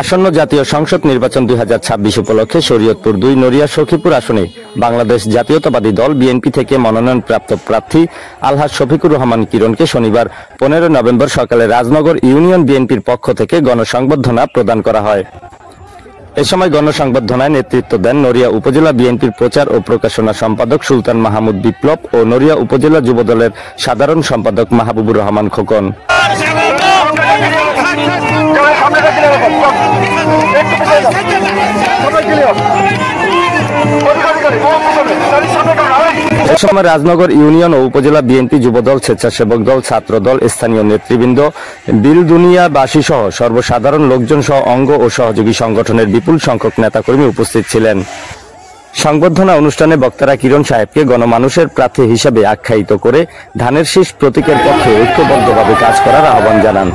আসন্ন জাতীয় সংসদ নির্বাচন 2026 উপলক্ষে শরীয়তপুর 2 নড়িয়া সখীপুর আসনে বাংলাদেশ জাতীয়তাবাদী দল বিএনপি থেকে মনোনয়নপ্রাপ্ত প্রার্থী আলহাজ শফিকুর রহমান কিরণকে শনিবার 15 নভেম্বর সকালে রাজনগর ইউনিয়ন বিএনপির পক্ষ থেকে গণসংবর্ধনা প্রদান করা হয়। এ সময় গণসংবর্ধনায় নেতৃত্ব দেন নড়িয়া উপজেলা বিএনপির প্রচার ও প্রকাশনা সম্পাদক সুলতান মাহমুদ বিপ্লব ও নড়িয়া উপজেলা যুবদলের সাধারণ সম্পাদক মাহবুবুর রহমান খোকন। এ সময় রাজনগর ইউনিয়ন ও উপজেলা বিএনপি, যুবদল, স্বেচ্ছাসেবক দল, ছাত্রদল, স্থানীয় নেতৃবৃন্দ, বিলদুনিয়াবাসী সহ সর্বসাধারণ লোকজন সহ অঙ্গ ও সহযোগী সংগঠনের বিপুল সংখ্যক নেতাকর্মী উপস্থিত ছিলেন। সংবর্ধনা অনুষ্ঠানে বক্তারা কিরণ সাহেবকে গণমানুষের প্রার্থী হিসেবে আখ্যায়িত করে ধানের শীষ প্রতীকের পক্ষে ঐক্যবদ্ধভাবে কাজ করার আহ্বান জানান।